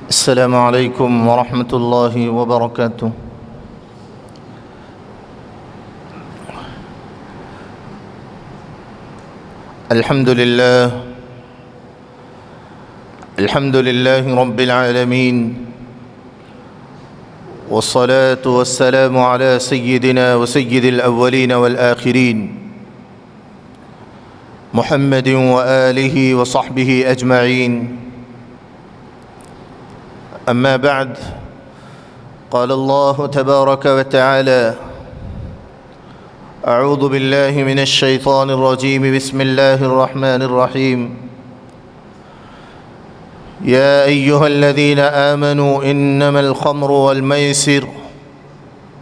السلام علیکم ورحمۃ اللہ وبرکاتہ۔ الحمد للہ رب العالمین، والصلاة والسلام على سیدنا وسید الاولین والآخرین محمد وآلہ وصحبہ اجمعین۔ أما بعد، قال الله تبارك وتعالى: أعوذ بالله من الشيطان الرجيم، بسم الله الرحمن الرحيم، يا أيها الذين آمنوا إنما الخمر والميسر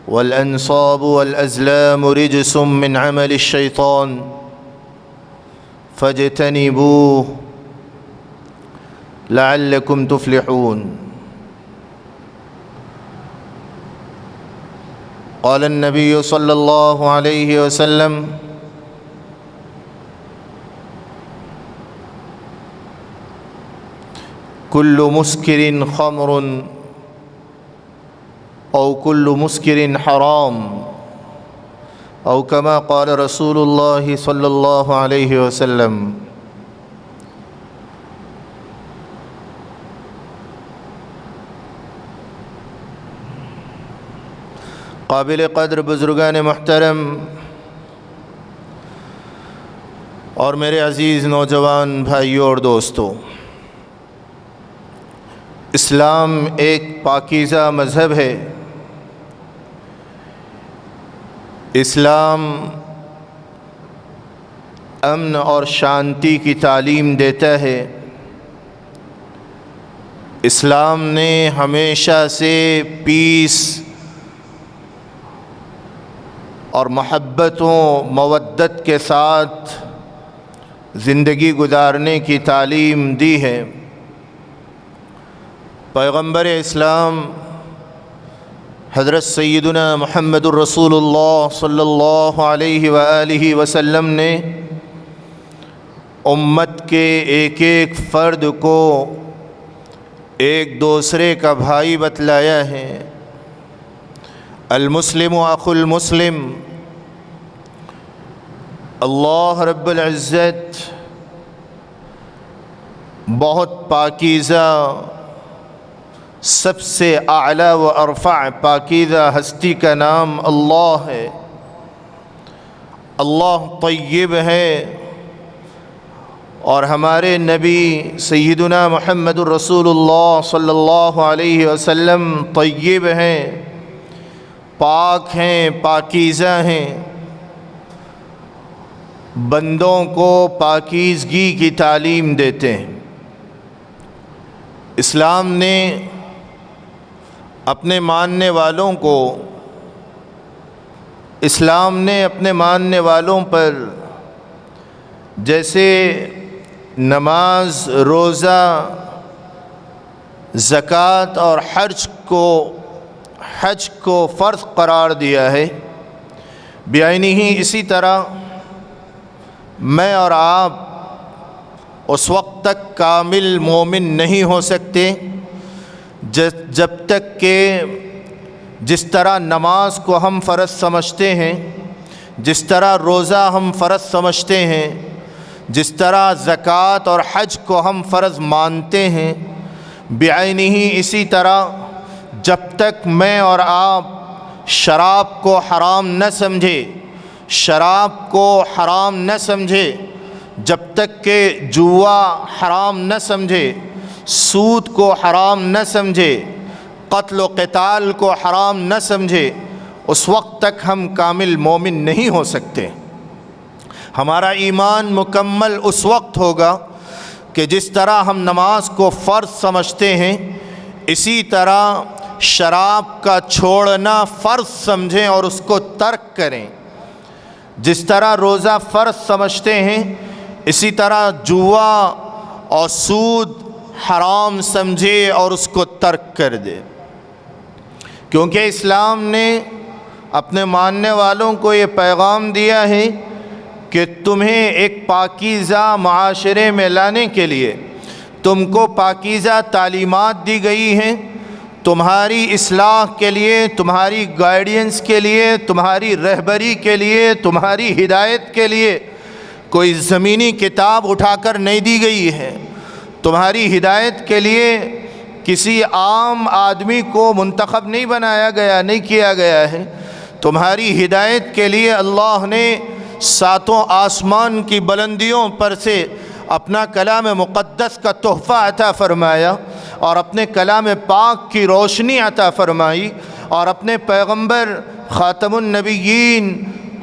والأنصاب والأزلام رجس من عمل الشيطان فاجتنبوه لعلكم تفلحون۔ قال النبي صلى الله عليه وسلم: كل مسكر خمر أو كل مسكر حرام، أو كما قال رسول الله صلى الله عليه وسلم۔ قابل قدر بزرگان محترم اور میرے عزیز نوجوان بھائیوں اور دوستوں، اسلام ایک پاکیزہ مذہب ہے۔ اسلام امن اور شانتی کی تعلیم دیتا ہے۔ اسلام نے ہمیشہ سے پیس اور محبت و مودت کے ساتھ زندگی گزارنے کی تعلیم دی ہے۔ پیغمبر اسلام حضرت سیدنا محمد الرسول اللہ صلی اللہ علیہ وآلہ وسلم نے امت کے ایک ایک فرد کو ایک دوسرے کا بھائی بتلایا ہے۔ المسلم اخو المسلم۔ اللہ رب العزت بہت پاکیزہ، سب سے اعلیٰ و ارفع پاکیزہ ہستی کا نام اللہ ہے۔ اللہ طیب ہے، اور ہمارے نبی سیدنا محمد الرسول اللہ صلی اللہ علیہ وسلم طیب ہیں، پاک ہیں، پاکیزہ ہیں۔ بندوں کو پاکیزگی کی تعلیم دیتے ہیں۔ اسلام نے اپنے ماننے والوں پر جیسے نماز، روزہ، زکوٰۃ اور حج کو فرض قرار دیا ہے، بعینہ ہی اسی طرح میں اور آپ اس وقت تک کامل مومن نہیں ہو سکتے جب تک کہ جس طرح نماز کو ہم فرض سمجھتے ہیں، جس طرح روزہ ہم فرض سمجھتے ہیں، جس طرح زکوٰۃ اور حج کو ہم فرض مانتے ہیں، بعینہ ہی اسی طرح جب تک میں اور آپ شراب کو حرام نہ سمجھے، جب تک کہ جوا حرام نہ سمجھے، سود کو حرام نہ سمجھے، قتل و قتال کو حرام نہ سمجھے، اس وقت تک ہم کامل مومن نہیں ہو سکتے۔ ہمارا ایمان مکمل اس وقت ہوگا کہ جس طرح ہم نماز کو فرض سمجھتے ہیں، اسی طرح شراب کا چھوڑنا فرض سمجھیں اور اس کو ترک کریں۔ جس طرح روزہ فرض سمجھتے ہیں اسی طرح جوا اور سود حرام سمجھے اور اس کو ترک کر دے، کیونکہ اسلام نے اپنے ماننے والوں کو یہ پیغام دیا ہے کہ تمہیں ایک پاکیزہ معاشرے میں لانے کے لیے تم کو پاکیزہ تعلیمات دی گئی ہیں، تمہاری اصلاح کے لیے، تمہاری گائیڈنس کے لیے، تمہاری رہبری کے لیے، تمہاری ہدایت کے لیے کوئی زمینی کتاب اٹھا کر نہیں دی گئی ہے۔ تمہاری ہدایت کے لیے کسی عام آدمی کو منتخب نہیں بنایا گیا، نہیں کیا گیا ہے۔ تمہاری ہدایت کے لیے اللہ نے ساتوں آسمان کی بلندیوں پر سے اپنا کلام مقدس کا تحفہ عطا فرمایا اور اپنے کلام پاک کی روشنی عطا فرمائی، اور اپنے پیغمبر خاتم النبیین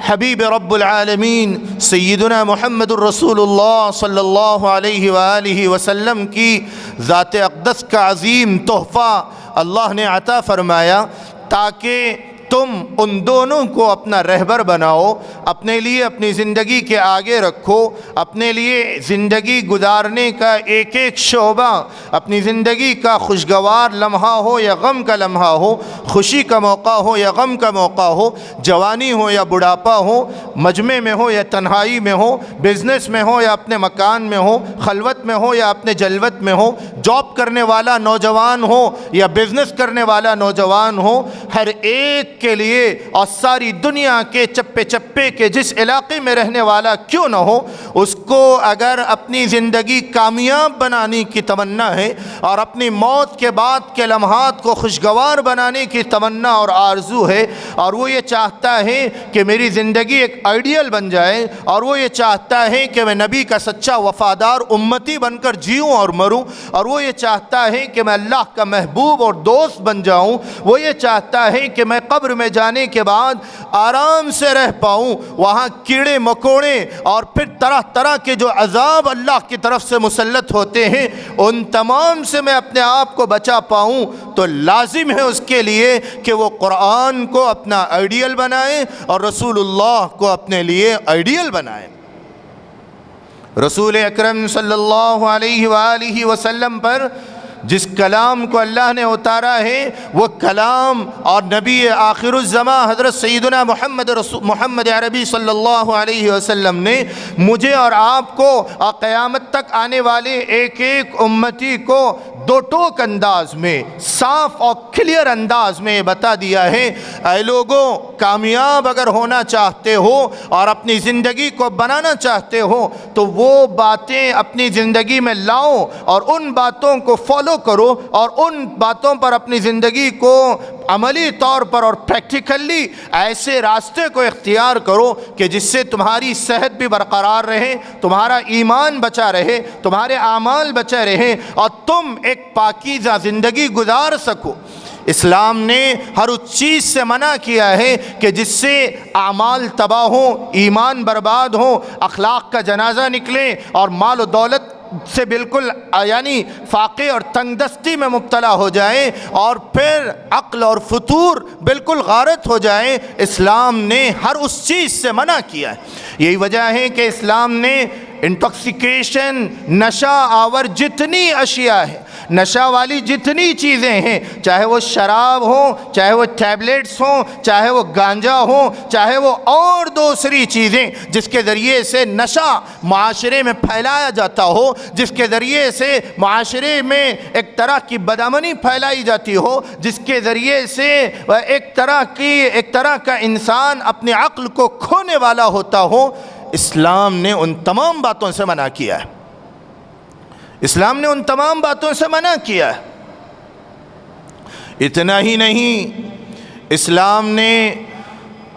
حبیب رب العالمین سیدنا محمد الرسول اللہ صلی اللہ علیہ وآلہ وسلم کی ذات اقدس کا عظیم تحفہ اللہ نے عطا فرمایا تاکہ تم ان دونوں کو اپنا رہبر بناؤ، اپنے لیے اپنی زندگی کے آگے رکھو، اپنے لیے زندگی گزارنے کا ایک ایک شعبہ اپنی زندگی کا خوشگوار لمحہ ہو یا غم کا لمحہ ہو، خوشی کا موقع ہو یا غم کا موقع ہو، جوانی ہو یا بڑھاپا ہو، مجمع میں ہو یا تنہائی میں ہو، بزنس میں ہو یا اپنے مکان میں ہو، خلوت میں ہو یا اپنے جلوت میں ہو، جاب کرنے والا نوجوان ہو یا بزنس کرنے والا نوجوان ہو، ہر ایک کے لیے اور ساری دنیا کے چپے چپے کے جس علاقے میں رہنے والا کیوں نہ ہو، اس کو اگر اپنی زندگی کامیاب بنانے کی تمنا ہے اور اپنی موت کے بعد کے لمحات کو خوشگوار بنانے کی تمنا اور آرزو ہے، اور وہ یہ چاہتا ہے کہ میری زندگی ایک آئیڈیل بن جائے، اور وہ یہ چاہتا ہے کہ میں نبی کا سچا وفادار امتی بن کر جیوں اور مروں، اور وہ یہ چاہتا ہے کہ میں اللہ کا محبوب اور دوست بن جاؤں، وہ یہ چاہتا ہے کہ میں قبر میں جانے کے بعد آرام سے رہ پاؤں، وہاں کیڑے مکوڑے اور پھر طرح طرح کے جو عذاب اللہ کی طرف سے مسلط ہوتے ہیں ان تمام سے میں اپنے آپ کو بچا پاؤں، تو لازم ہے اس کے لیے کہ وہ قرآن کو اپنا آئیڈیل بنائے اور رسول اللہ کو اپنے لیے آئیڈیل بنائے۔ رسول اکرم صلی اللہ علیہ وآلہ وسلم پر جس کلام کو اللہ نے اتارا ہے وہ کلام اور نبی آخر الزمان حضرت سیدنا محمد عربی صلی اللہ علیہ وسلم نے مجھے اور آپ کو اور قیامت تک آنے والے ایک ایک امتی کو دو ٹوک انداز میں، صاف اور کلیئر انداز میں بتا دیا ہے، اے لوگوں کامیاب اگر ہونا چاہتے ہو اور اپنی زندگی کو بنانا چاہتے ہو تو وہ باتیں اپنی زندگی میں لاؤ اور ان باتوں کو فالو کرو اور ان باتوں پر اپنی زندگی کو عملی طور پر اور پریکٹیکلی ایسے راستے کو اختیار کرو کہ جس سے تمہاری صحت بھی برقرار رہے، تمہارا ایمان بچا رہے، تمہارے اعمال بچے رہے اور تم ایک پاکیزہ زندگی گزار سکو۔ اسلام نے ہر اس چیز سے منع کیا ہے کہ جس سے اعمال تباہ ہوں، ایمان برباد ہوں، اخلاق کا جنازہ نکلے اور مال و دولت سے بالکل یعنی فاقے اور تنگ دستی میں مبتلا ہو جائیں اور پھر عقل اور فطور بالکل غارت ہو جائیں۔ اسلام نے ہر اس چیز سے منع کیا ہے۔ یہی وجہ ہے کہ اسلام نے انٹاکسیکیشن، نشہ آور جتنی اشیاء ہیں، نشہ والی جتنی چیزیں ہیں، چاہے وہ شراب ہوں، چاہے وہ ٹیبلیٹس ہوں، چاہے وہ گانجا ہوں، چاہے وہ اور دوسری چیزیں جس کے ذریعے سے نشہ معاشرے میں پھیلایا جاتا ہو، جس کے ذریعے سے معاشرے میں ایک طرح کی بدامنی پھیلائی جاتی ہو، جس کے ذریعے سے ایک طرح کا انسان اپنے عقل کو کھونے والا ہوتا ہو، اسلام نے ان تمام باتوں سے منع کیا ہے۔ اسلام نے ان تمام باتوں سے منع کیا ہے۔ اتنا ہی نہیں، اسلام نے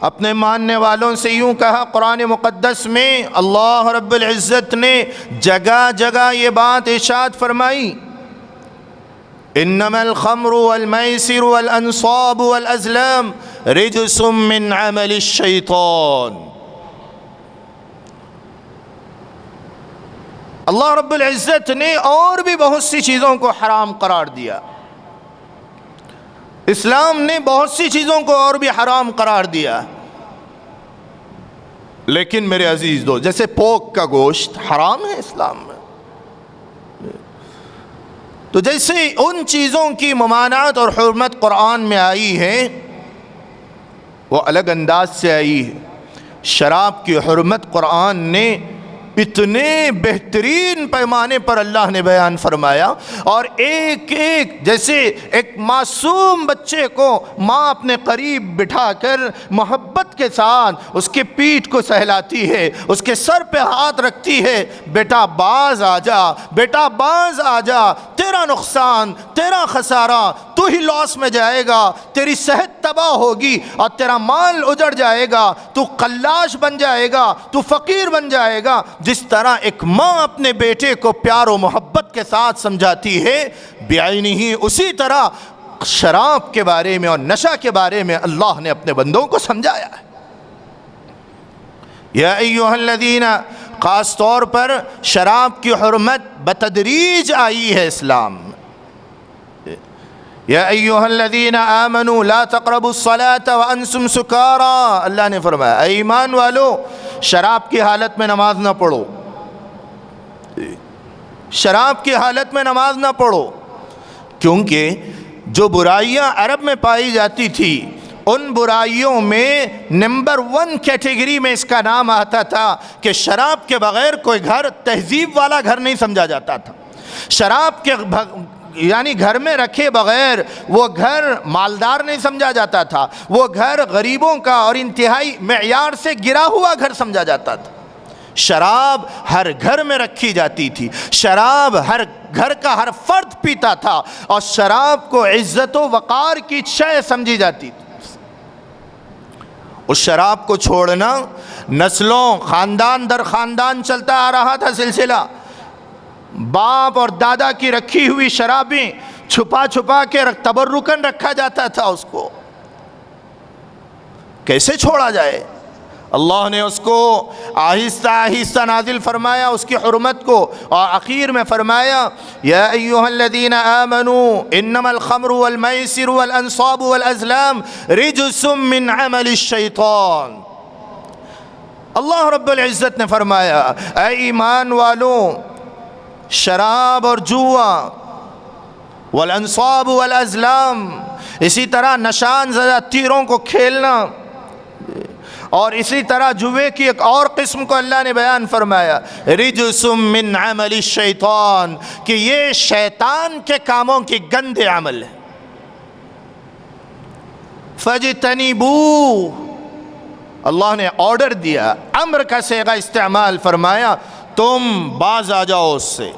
اپنے ماننے والوں سے یوں کہا، قرآن مقدس میں اللہ رب العزت نے جگہ جگہ یہ بات ارشاد فرمائی، انما الخمر والمیسر والانصاب والازلام رجس من عمل الشیطان۔ اللہ رب العزت نے اور بھی بہت سی چیزوں کو حرام قرار دیا، اسلام نے بہت سی چیزوں کو اور بھی حرام قرار دیا، لیکن میرے عزیز دوست جیسے پوک کا گوشت حرام ہے اسلام میں، تو جیسے ان چیزوں کی ممانعت اور حرمت قرآن میں آئی ہے وہ الگ انداز سے آئی ہے۔ شراب کی حرمت قرآن نے اتنے بہترین پیمانے پر اللہ نے بیان فرمایا، اور ایک ایک جیسے ایک معصوم بچے کو ماں اپنے قریب بٹھا کر محبت کے ساتھ اس کے پیٹھ کو سہلاتی ہے، اس کے سر پہ ہاتھ رکھتی ہے، بیٹا باز آ جا، بیٹا باز آ جا، تیرا نقصان، تیرا خسارہ، تو ہی لاس میں جائے گا، تیری صحت تباہ ہوگی اور تیرا مال اجڑ جائے گا، تو قلاش بن جائے گا، تو فقیر بن جائے گا۔ جس طرح ایک ماں اپنے بیٹے کو پیار و محبت کے ساتھ سمجھاتی ہے، بعینہ اسی طرح شراب کے بارے میں اور نشہ کے بارے میں اللہ نے اپنے بندوں کو سمجھایا ہے۔ یا ایھا الذین، خاص طور پر شراب کی حرمت بتدریج آئی ہے اسلام میں۔ یا ایھا الذین آمنوا لا تقربوا الصلاة وانتم سکارى، اللہ نے فرمایا اے ایمان والو شراب کی حالت میں نماز نہ پڑھو، شراب کی حالت میں نماز نہ پڑھو، کیونکہ جو برائیاں عرب میں پائی جاتی تھی ان برائیوں میں نمبر 1 کیٹیگری میں اس کا نام آتا تھا کہ شراب کے بغیر کوئی گھر تہذیب والا گھر نہیں سمجھا جاتا تھا۔ شراب کے یعنی گھر میں رکھے بغیر وہ گھر مالدار نہیں سمجھا جاتا تھا، وہ گھر غریبوں کا اور انتہائی معیار سے گرا ہوا گھر سمجھا جاتا تھا۔ شراب ہر گھر میں رکھی جاتی تھی، شراب ہر گھر کا ہر فرد پیتا تھا، اور شراب کو عزت و وقار کی شے سمجھی جاتی تھی۔ اس شراب کو چھوڑنا نسلوں خاندان در خاندان چلتا آ رہا تھا سلسلہ، باپ اور دادا کی رکھی ہوئی شرابیں چھپا چھپا کے تبرکن رکھا جاتا تھا، اس کو کیسے چھوڑا جائے؟ اللہ نے اس کو آہستہ آہستہ نازل فرمایا اس کی حرمت کو، اور آخر میں فرمایا یا ایھا الذین آمنوا انما الخمر والمیسر والانصاب والازلام رجس من عمل الشیطان۔ اللہ رب العزت نے فرمایا اے ایمان والو شراب اور جوا، والانصاب والازلام، اسی طرح نشان زدہ تیروں کو کھیلنا، اور اسی طرح جوے کی ایک اور قسم کو اللہ نے بیان فرمایا رجس من عمل الشیطان، کہ یہ شیطان کے کاموں کی گندے عمل ہے۔ فاجتنبوہ، اللہ نے آرڈر دیا، امر کا صیغہ استعمال فرمایا، تم باز آ جاؤ اس سے،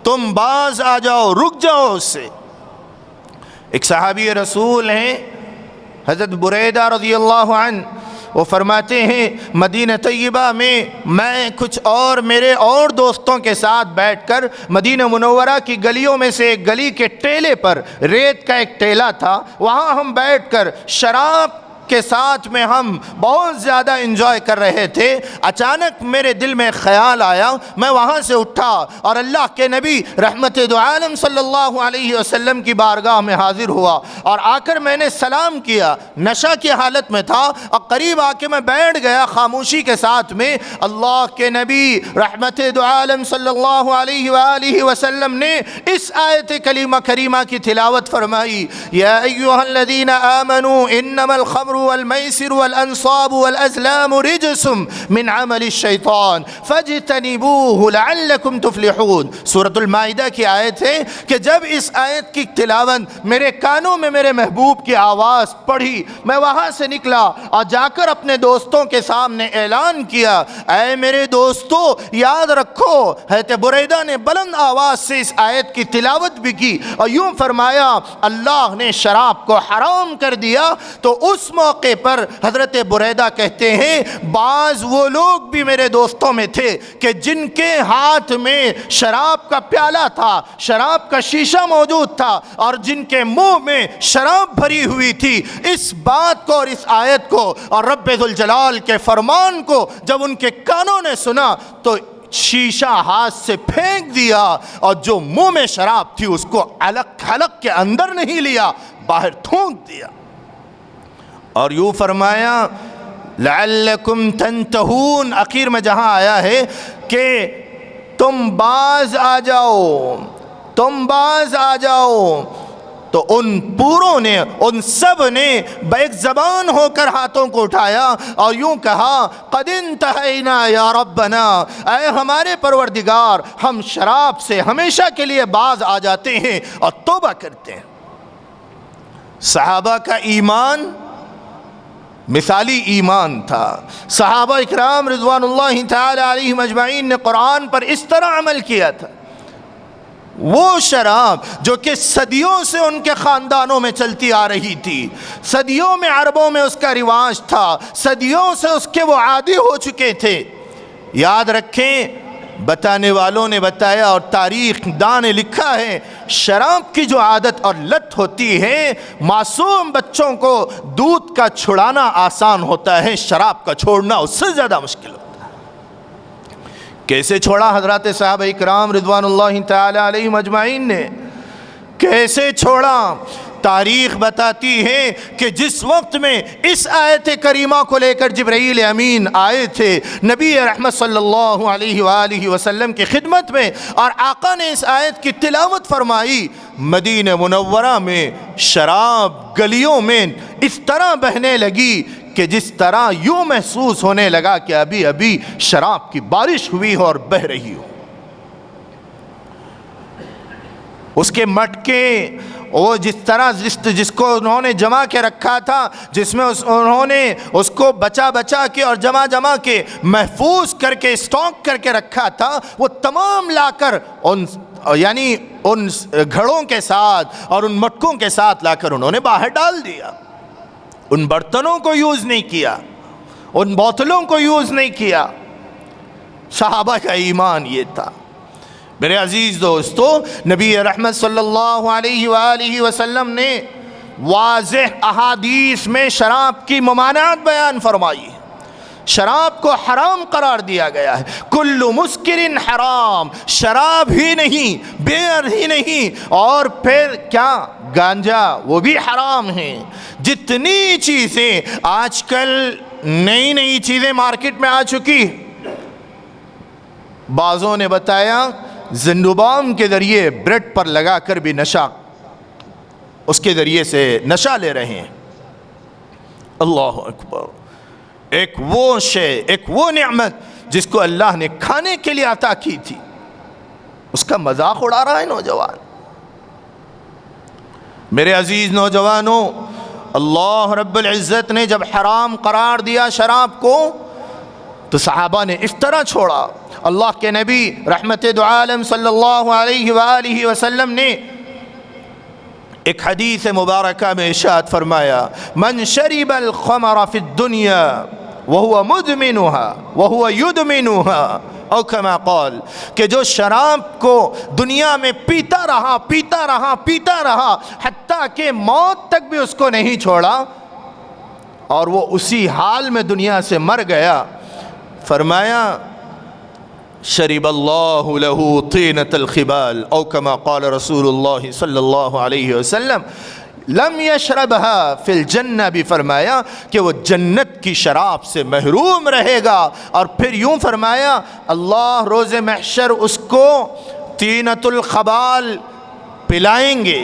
تم باز آ جاؤ، رک جاؤ اس سے۔ ایک صحابی رسول ہیں حضرت بریدہ رضی اللہ عنہ، وہ فرماتے ہیں مدینہ طیبہ میں کچھ اور میرے اور دوستوں کے ساتھ بیٹھ کر مدینہ منورہ کی گلیوں میں سے ایک گلی کے ٹیلے پر، ریت کا ایک ٹیلا تھا، وہاں ہم بیٹھ کر شراب کے ساتھ میں ہم بہت زیادہ انجوائے کر رہے تھے۔ اچانک میرے دل میں خیال آیا، میں وہاں سے اٹھا اور اللہ کے نبی رحمت دو عالم صلی اللہ علیہ وسلم کی بارگاہ میں حاضر ہوا، اور آ کر میں نے سلام کیا، نشہ کی حالت میں تھا، اور قریب آ کے میں بیٹھ گیا خاموشی کے ساتھ میں۔ اللہ کے نبی رحمت دو عالم صلی اللہ علیہ وآلہ وسلم نے اس آیت کریمہ کی تلاوت فرمائی، یا ایھا الذین آمنوا انما الخمر والمیسر والانصاب والازلام رجس من عمل الشیطان فاجتنبوہ لعلکم تفلحون۔ سورۃ المائدہ کی آیت ہے کہ جب اس آیت کی تلاوت میرے کانوں میں میرے محبوب کی آواز پڑھی، میں وہاں سے نکلا اور جا کر اپنے دوستوں کے سامنے اعلان کیا، اے میرے دوستو یاد رکھو، حضرت بریدہ نے بلند آواز سے اس آیت کی تلاوت بھی کی اور یوں فرمایا اللہ نے شراب کو حرام کر دیا۔ تو اس موقع پر حضرت بریدہ کہتے ہیں بعض وہ لوگ بھی میرے دوستوں میں تھے کہ جن کے ہاتھ میں شراب کا پیالہ تھا، شراب کا شیشہ موجود تھا، اور جن کے منہ میں شراب بھری ہوئی تھی، اس بات کو اور اس آیت کو اور رب ذوالجلال کے فرمان کو جب ان کے کانوں نے سنا تو شیشہ ہاتھ سے پھینک دیا اور جو منہ میں شراب تھی اس کو حلق کے اندر نہیں لیا، باہر تھونک دیا، اور یوں فرمایا لعلکم تنتہون، آخر میں جہاں آیا ہے کہ تم باز آ جاؤ، تم باز آ جاؤ، تو ان پوروں نے، ان سب نے بیک زبان ہو کر ہاتھوں کو اٹھایا اور یوں کہا قد انتہینا یا ربنا، اے ہمارے پروردگار، ہم شراب سے ہمیشہ کے لیے باز آ جاتے ہیں اور توبہ کرتے ہیں۔ صحابہ کا ایمان مثالی ایمان تھا۔ صحابہ اکرام رضوان اللہ تعالی علیہم اجمعین نے قرآن پر اس طرح عمل کیا تھا۔ وہ شراب جو کہ صدیوں سے ان کے خاندانوں میں چلتی آ رہی تھی، صدیوں میں عربوں میں اس کا رواج تھا، صدیوں سے اس کے وہ عادی ہو چکے تھے۔ یاد رکھیں، بتانے والوں نے بتایا اور تاریخ داں نے لکھا ہے، شراب کی جو عادت اور لت ہوتی ہے، معصوم بچوں کو دودھ کا چھڑانا آسان ہوتا ہے، شراب کا چھوڑنا اس سے زیادہ مشکل ہوتا ہے۔ کیسے چھوڑا حضرات صحابہ اکرام رضوان اللہ تعالی علیہم اجمعین نے؟ کیسے چھوڑا؟ تاریخ بتاتی ہے کہ جس وقت میں اس آیت کریمہ کو لے کر جبرائیل امین آئے تھے نبی رحمت صلی اللہ علیہ وآلہ وسلم کی خدمت میں، اور آقا نے اس آیت کی تلاوت فرمائی، مدینہ منورہ میں شراب گلیوں میں اس طرح بہنے لگی کہ جس طرح یوں محسوس ہونے لگا کہ ابھی ابھی شراب کی بارش ہوئی ہو اور بہہ رہی ہو۔ اس کے مٹکے، وہ جس طرح جس کو انہوں نے جمع کے رکھا تھا، جس میں انہوں نے اس کو بچا کے اور جمع کے محفوظ کر کے اسٹاک کر کے رکھا تھا، وہ تمام لا کر ان گھڑوں کے ساتھ اور ان مٹکوں کے ساتھ لا کر انہوں نے باہر ڈال دیا۔ ان برتنوں کو یوز نہیں کیا، ان بوتلوں کو یوز نہیں کیا۔ صحابہ کا ایمان یہ تھا۔ میرے عزیز دوستو، نبی رحمت صلی اللہ علیہ وآلہ وسلم نے واضح احادیث میں شراب کی ممانعت بیان فرمائی، شراب کو حرام قرار دیا گیا ہے۔ کل مسکر حرام، شراب ہی نہیں، بیئر ہی نہیں، اور پھر کیا، گانجا، وہ بھی حرام ہیں۔ جتنی چیزیں آج کل نئی چیزیں مارکیٹ میں آ چکی، بعضوں نے بتایا زندوبام کے ذریعے بریڈ پر لگا کر بھی نشہ، اس کے ذریعے سے نشہ لے رہے ہیں۔ اللہ اکبر! ایک وہ شے، ایک وہ نعمت جس کو اللہ نے کھانے کے لیے عطا کی تھی، اس کا مذاق اڑا رہا ہے نوجوان۔ میرے عزیز نوجوانوں، اللہ رب العزت نے جب حرام قرار دیا شراب کو تو صحابہ نے اس طرح چھوڑا۔ اللہ کے نبی رحمت دو عالم صلی اللہ علیہ وآلہ وسلم نے ایک حدیث مبارکہ میں ارشاد فرمایا، من شرب الخمر فی الدنیا وہو مدمنها وہو یدمنها، او کما قال، کہ جو شراب کو دنیا میں پیتا رہا حتیٰ کہ موت تک بھی اس کو نہیں چھوڑا، اور وہ اسی حال میں دنیا سے مر گیا، فرمایا شرب اللہ لہ طینۃ الخبال، او کما قال رسول اللہ صلی اللہ علیہ وسلم، لم یشربها فی الجنہ، بھی فرمایا کہ وہ جنت کی شراب سے محروم رہے گا۔ اور پھر یوں فرمایا اللہ روز محشر اس کو طینۃ الخبال پلائیں گے۔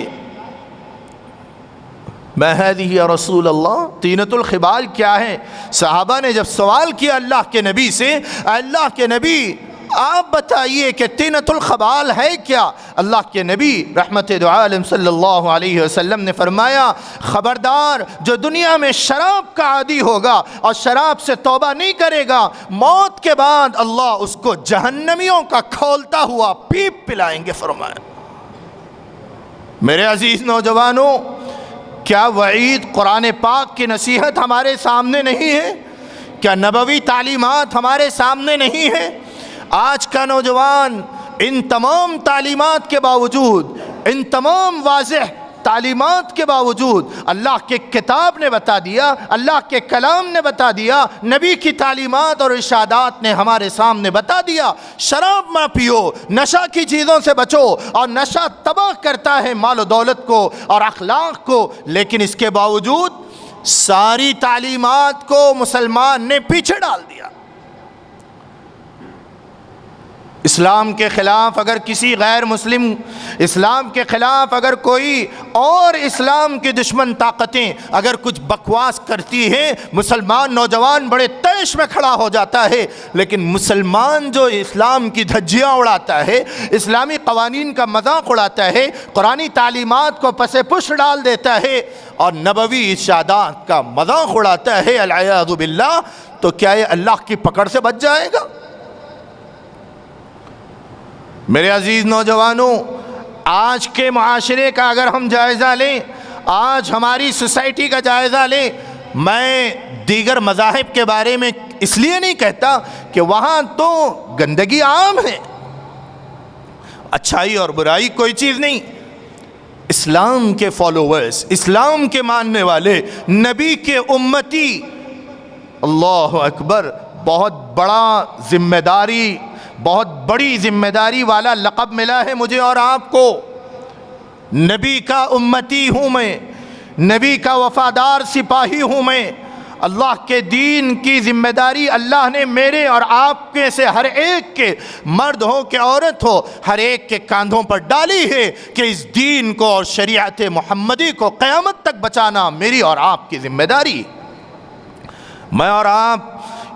ما هذه یا رسول اللہ، طینۃ الخبال کیا ہے؟ صحابہ نے جب سوال کیا اللہ کے نبی سے، اللہ کے نبی آپ بتائیے کہ طینۃ الخبال ہے کیا؟ اللہ کے نبی رحمت دو عالم صلی اللہ علیہ وسلم نے فرمایا، خبردار جو دنیا میں شراب کا عادی ہوگا اور شراب سے توبہ نہیں کرے گا، موت کے بعد اللہ اس کو جہنمیوں کا کھولتا ہوا پیپ پلائیں گے، فرمایا۔ میرے عزیز نوجوانوں، کیا وعید قرآن پاک کی نصیحت ہمارے سامنے نہیں ہے؟ کیا نبوی تعلیمات ہمارے سامنے نہیں ہیں؟ آج کا نوجوان ان تمام تعلیمات کے باوجود، ان تمام واضح تعلیمات کے باوجود اللہ کے کتاب نے بتا دیا، اللہ کے کلام نے بتا دیا، نبی کی تعلیمات اور ارشادات نے ہمارے سامنے بتا دیا، شراب نہ پیو، نشہ کی چیزوں سے بچو، اور نشہ تباہ کرتا ہے مال و دولت کو اور اخلاق کو، لیکن اس کے باوجود ساری تعلیمات کو مسلمان نے پیچھے ڈال دیا۔ اسلام کے خلاف اگر کسی غیر مسلم، اسلام کے خلاف اگر کوئی اور اسلام کی دشمن طاقتیں اگر کچھ بکواس کرتی ہیں، مسلمان نوجوان بڑے طیش میں کھڑا ہو جاتا ہے، لیکن مسلمان جو اسلام کی دھجیاں اڑاتا ہے، اسلامی قوانین کا مذاق اڑاتا ہے، قرآنی تعلیمات کو پس پش ڈال دیتا ہے اور نبوی ارشادات کا مذاق اڑاتا ہے، العیاذ باللہ، تو کیا یہ اللہ کی پکڑ سے بچ جائے گا؟ میرے عزیز نوجوانوں، آج کے معاشرے کا اگر ہم جائزہ لیں، آج ہماری سوسائٹی کا جائزہ لیں، میں دیگر مذاہب کے بارے میں اس لیے نہیں کہتا کہ وہاں تو گندگی عام ہے، اچھائی اور برائی کوئی چیز نہیں۔ اسلام کے فالوورز، اسلام کے ماننے والے، نبی کے امتی، اللہ اکبر، بہت بڑی ذمہ داری والا لقب ملا ہے مجھے اور آپ کو۔ نبی کا امتی ہوں میں، نبی کا وفادار سپاہی ہوں میں۔ اللہ کے دین کی ذمہ داری اللہ نے میرے اور آپ کے سے ہر ایک کے، مرد ہو کہ عورت ہو، ہر ایک کے کاندھوں پر ڈالی ہے کہ اس دین کو اور شریعت محمدی کو قیامت تک بچانا میری اور آپ کی ذمہ داری۔ میں اور آپ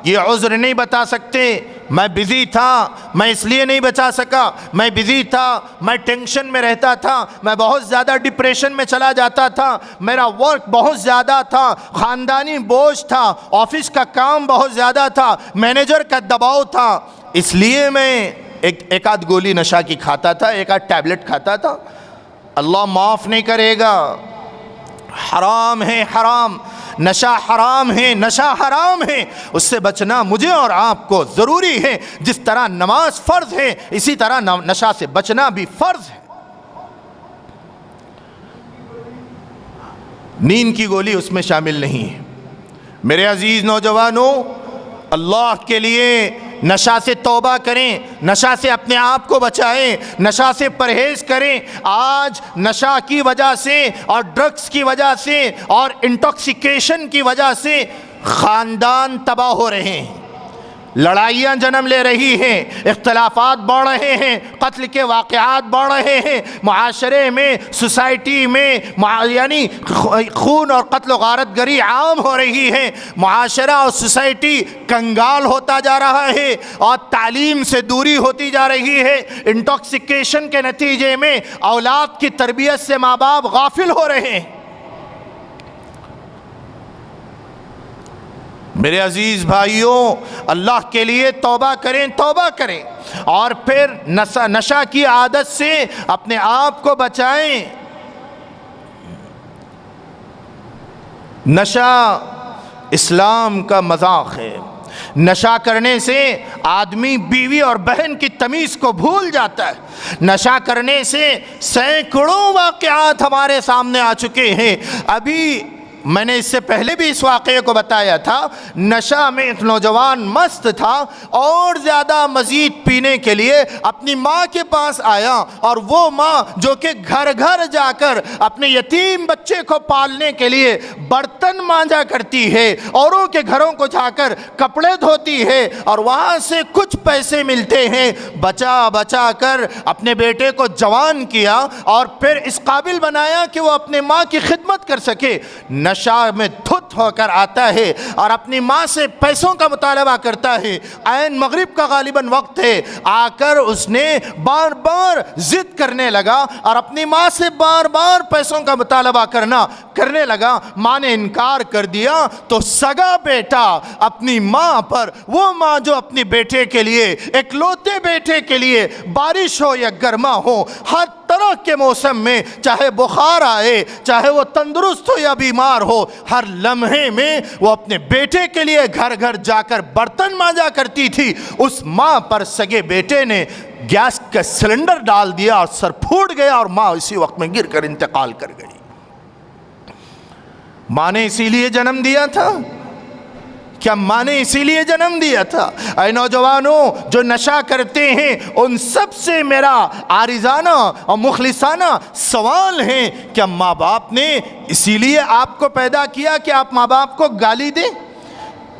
یہ عذر نہیں بتا سکتے میں بزی تھا، میں اس لیے نہیں بچا سکا، میں بزی تھا، میں ٹینشن میں رہتا تھا، میں بہت زیادہ ڈپریشن میں چلا جاتا تھا، میرا ورک بہت زیادہ تھا، خاندانی بوجھ تھا، آفس کا کام بہت زیادہ تھا، مینیجر کا دباؤ تھا، اس لیے میں ایک آدھ گولی نشہ کی کھاتا تھا، ایک آدھ ٹیبلٹ کھاتا تھا۔ اللہ معاف نہیں کرے گا۔ حرام ہے، حرام، نشہ حرام ہے، نشہ حرام ہے، اس سے بچنا مجھے اور آپ کو ضروری ہے۔ جس طرح نماز فرض ہے، اسی طرح نشہ سے بچنا بھی فرض ہے۔ نیند کی گولی اس میں شامل نہیں ہے۔ میرے عزیز نوجوانوں، اللہ کے لیے نشہ سے توبہ کریں، نشہ سے اپنے آپ کو بچائیں، نشہ سے پرہیز کریں۔ آج نشہ کی وجہ سے اور ڈرگس کی وجہ سے اور انٹاکسیکیشن کی وجہ سے خاندان تباہ ہو رہے ہیں، لڑائیاں جنم لے رہی ہیں، اختلافات بڑھ رہے ہیں، قتل کے واقعات بڑھ رہے ہیں، معاشرے میں، سوسائٹی میں یعنی خون اور قتل و غارت گری عام ہو رہی ہے، معاشرہ اور سوسائٹی کنگال ہوتا جا رہا ہے اور تعلیم سے دوری ہوتی جا رہی ہے۔ انٹاکسیکیشن کے نتیجے میں اولاد کی تربیت سے ماں باپ غافل ہو رہے ہیں۔ میرے عزیز بھائیوں، اللہ کے لیے توبہ کریں، توبہ کریں، اور پھر نشہ کی عادت سے اپنے آپ کو بچائیں۔ نشہ اسلام کا مذاق ہے۔ نشہ کرنے سے آدمی بیوی اور بہن کی تمیز کو بھول جاتا ہے۔ نشہ کرنے سے سینکڑوں واقعات ہمارے سامنے آ چکے ہیں۔ ابھی میں نے اس سے پہلے بھی اس واقعے کو بتایا تھا، نشہ میں ایک نوجوان مست تھا اور زیادہ مزید پینے کے لیے اپنی ماں کے پاس آیا، اور وہ ماں جو کہ گھر گھر جا کر اپنے یتیم بچے کو پالنے کے لیے برتن مانجا کرتی ہے، اوروں کے گھروں کو جا کر کپڑے دھوتی ہے، اور وہاں سے کچھ پیسے ملتے ہیں، بچا بچا کر اپنے بیٹے کو جوان کیا اور پھر اس قابل بنایا کہ وہ اپنے ماں کی خدمت کر سکے۔ نشہ میں دھت ہو کر آتا ہے اور اپنی ماں سے پیسوں کا مطالبہ کرتا ہے۔ عین مغرب کا غالباً وقت ہے، آ کر اس نے بار بار ضد کرنے لگا اور اپنی ماں سے بار بار پیسوں کا مطالبہ کرنے لگا۔ ماں نے انکار کر دیا تو سگا بیٹا اپنی ماں پر، وہ ماں جو اپنی بیٹے کے لیے، اکلوتے بیٹے کے لیے، بارش ہو یا گرما ہو، ہر طرح کے موسم میں، چاہے بخار آئے، چاہے وہ تندرست ہو یا بیمار ہو، ہر لمحے میں وہ اپنے بیٹے کے لیے گھر گھر جا کر برتن مانجا کرتی تھی۔ اس ماں پر سگے بیٹے نے گیس کا سلنڈر ڈال دیا اور سر پھوٹ گیا اور ماں اسی وقت میں گر کر انتقال کر گئی۔ ماں نے اسی لیے جنم دیا تھا؟ کیا ماں نے اسی لیے جنم دیا تھا؟ اے نوجوانوں جو نشہ کرتے ہیں ان سب سے میرا عارضانہ اور مخلصانہ سوال ہے، کیا ماں باپ نے اسی لیے آپ کو پیدا کیا کہ آپ ماں باپ کو گالی دیں؟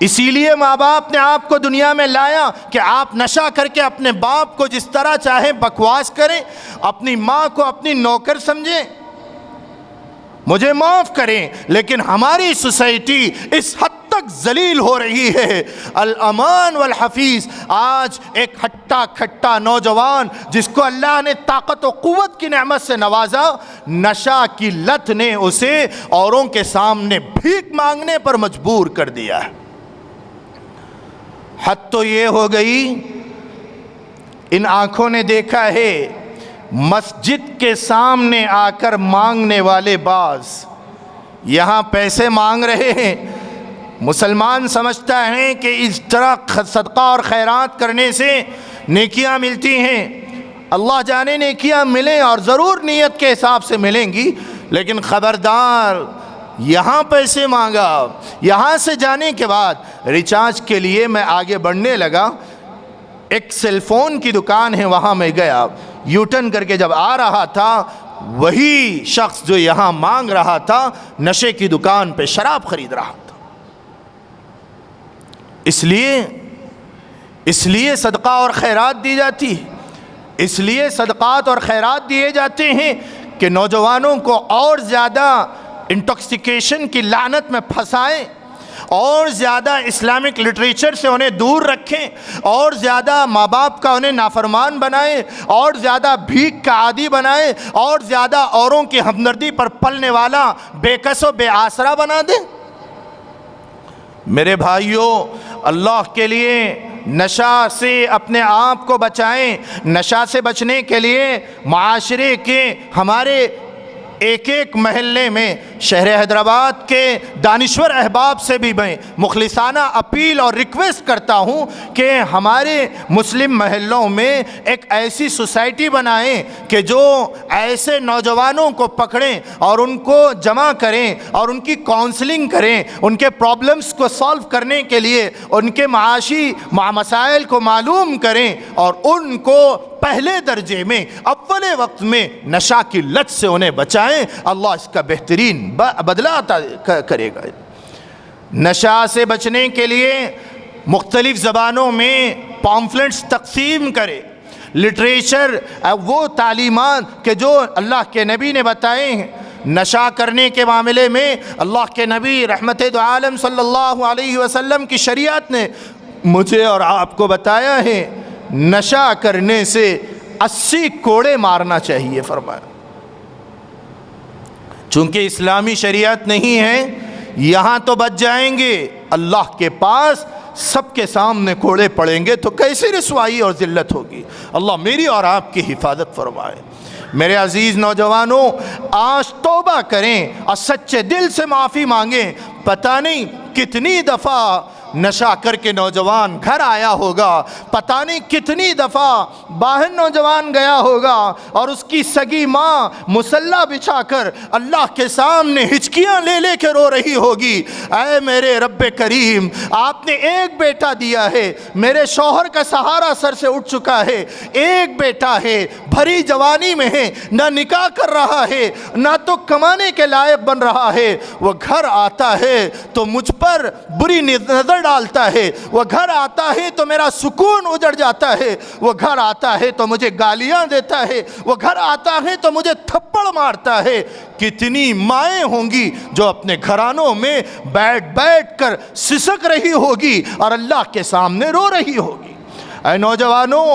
اسی لیے ماں باپ نے آپ کو دنیا میں لایا کہ آپ نشہ کر کے اپنے باپ کو جس طرح چاہیں بکواس کریں، اپنی ماں کو اپنی نوکر سمجھیں؟ مجھے معاف کریں لیکن ہماری سوسائٹی اس حد تک ذلیل ہو رہی ہے۔ الامان والحفیظ، آج ایک ہٹا کھٹا نوجوان جس کو اللہ نے طاقت و قوت کی نعمت سے نوازا، نشہ کی لت نے اسے اوروں کے سامنے بھیک مانگنے پر مجبور کر دیا ہے۔ حد تو یہ ہو گئی، ان آنکھوں نے دیکھا ہے مسجد کے سامنے آ کر مانگنے والے بعض یہاں پیسے مانگ رہے ہیں۔ مسلمان سمجھتا ہے کہ اس طرح صدقہ اور خیرات کرنے سے نیکیاں ملتی ہیں۔ اللہ جانے نیکیاں ملیں اور ضرور نیت کے حساب سے ملیں گی، لیکن خبردار یہاں پیسے مانگا۔ یہاں سے جانے کے بعد ریچارج کے لیے میں آگے بڑھنے لگا، ایک سیل فون کی دکان ہے، وہاں میں گیا، یو ٹرن کر کے جب آ رہا تھا وہی شخص جو یہاں مانگ رہا تھا نشے کی دکان پہ شراب خرید رہا تھا۔ اس لیے صدقہ اور خیرات دی جاتی ہے، اس لیے صدقات اور خیرات دیے جاتے ہیں کہ نوجوانوں کو اور زیادہ انٹاکسیکیشن کی لعنت میں پھنسائیں، اور زیادہ اسلامک لٹریچر سے انہیں دور رکھیں، اور زیادہ ماں باپ کا انہیں نافرمان بنائیں، اور زیادہ بھیک کا عادی بنائیں، اور زیادہ اوروں کی ہمدردی پر پلنے والا بے کس و بے آسرا بنا دیں۔ میرے بھائیوں، اللہ کے لیے نشہ سے اپنے آپ کو بچائیں۔ نشہ سے بچنے کے لیے معاشرے کے ہمارے ایک ایک محلے میں شہر حیدرآباد کے دانشور احباب سے بھی میں مخلصانہ اپیل اور ریکویسٹ کرتا ہوں کہ ہمارے مسلم محلوں میں ایک ایسی سوسائٹی بنائیں کہ جو ایسے نوجوانوں کو پکڑیں اور ان کو جمع کریں اور ان کی کاؤنسلنگ کریں، ان کے پرابلمز کو سالو کرنے کے لیے ان کے معاشی مسائل کو معلوم کریں اور ان کو پہلے درجے میں اول وقت میں نشہ کی لت سے انہیں بچائیں۔ اللہ اس کا بہترین بدلہ عطا کرے گا۔ نشہ سے بچنے کے لیے مختلف زبانوں میں پامفلٹس تقسیم کرے، لٹریچر، وہ تعلیمات کہ جو اللہ کے نبی نے بتائے ہیں۔ نشہ کرنے کے معاملے میں اللہ کے نبی رحمت دو عالم صلی اللہ علیہ وسلم کی شریعت نے مجھے اور آپ کو بتایا ہے، نشہ کرنے سے 80 کوڑے مارنا چاہیے فرمایا۔ چونکہ اسلامی شریعت نہیں ہے، یہاں تو بچ جائیں گے، اللہ کے پاس سب کے سامنے کوڑے پڑیں گے تو کیسی رسوائی اور ذلت ہوگی۔ اللہ میری اور آپ کی حفاظت فرمائے۔ میرے عزیز نوجوانوں، آج توبہ کریں اور سچے دل سے معافی مانگیں۔ پتہ نہیں کتنی دفعہ نشہ کر کے نوجوان گھر آیا ہوگا، پتہ نہیں کتنی دفعہ باہر نوجوان گیا ہوگا اور اس کی سگی ماں مصلی بچھا کر اللہ کے سامنے ہچکیاں لے لے کے رو رہی ہوگی، اے میرے رب کریم، آپ نے ایک بیٹا دیا ہے، میرے شوہر کا سہارا سر سے اٹھ چکا ہے، ایک بیٹا ہے، بھری جوانی میں ہے، نہ نکاح کر رہا ہے، نہ تو کمانے کے لائق بن رہا ہے، وہ گھر آتا ہے تو مجھ پر بری نظر ڈالتا ہے، وہ گھر آتا ہے تو میرا سکون اجڑ جاتا ہے، وہ گھر آتا ہے تو مجھے گالیاں دیتا ہے، وہ گھر آتا ہے تو مجھے تھپڑ مارتا ہے۔ کتنی مائیں ہوں گی جو اپنے گھرانوں میں بیٹھ کر سسک رہی ہوگی اور اللہ کے سامنے رو رہی ہوگی۔ اے نوجوانوں،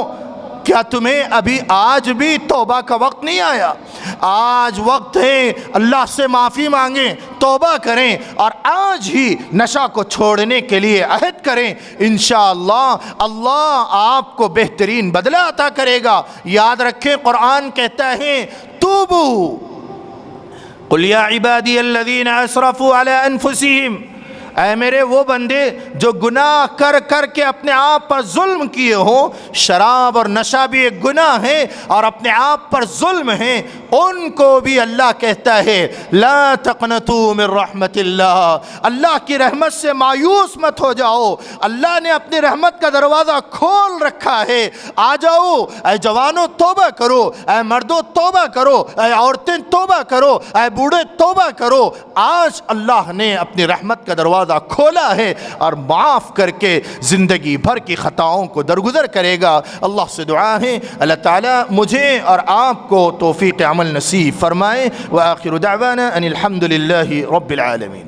کیا تمہیں ابھی آج بھی توبہ کا وقت نہیں آیا؟ آج وقت ہے، اللہ سے معافی مانگیں، توبہ کریں اور آج ہی نشہ کو چھوڑنے کے لیے عہد کریں۔ انشاءاللہ اللہ آپ کو بہترین بدلہ عطا کرے گا۔ یاد رکھیں، قرآن کہتا ہے توبو قل یا عبادی الذین اسرفوا علی انفسہم اے میرے وہ بندے جو گناہ کر کر کے اپنے آپ پر ظلم کیے ہوں، شراب اور نشہ بھی ایک گناہ ہے اور اپنے آپ پر ظلم ہے، ان کو بھی اللہ کہتا ہے لا تقنطوا من رحمت اللہ، اللہ کی رحمت سے مایوس مت ہو جاؤ، اللہ نے اپنی رحمت کا دروازہ کھول رکھا ہے، آ جاؤ، اے جوانوں توبہ کرو، اے مردوں توبہ کرو، اے عورتیں توبہ کرو، اے بوڑھے توبہ کرو، آج اللہ نے اپنی رحمت کا دروازہ کھولا ہے اور معاف کر کے زندگی بھر کی خطاؤں کو درگزر کرے گا۔ اللہ سے دعا ہے اللہ تعالیٰ مجھے اور آپ کو توفیق عمل نصیب فرمائے۔ وآخر دعوانا ان الحمد للہ رب العالمین۔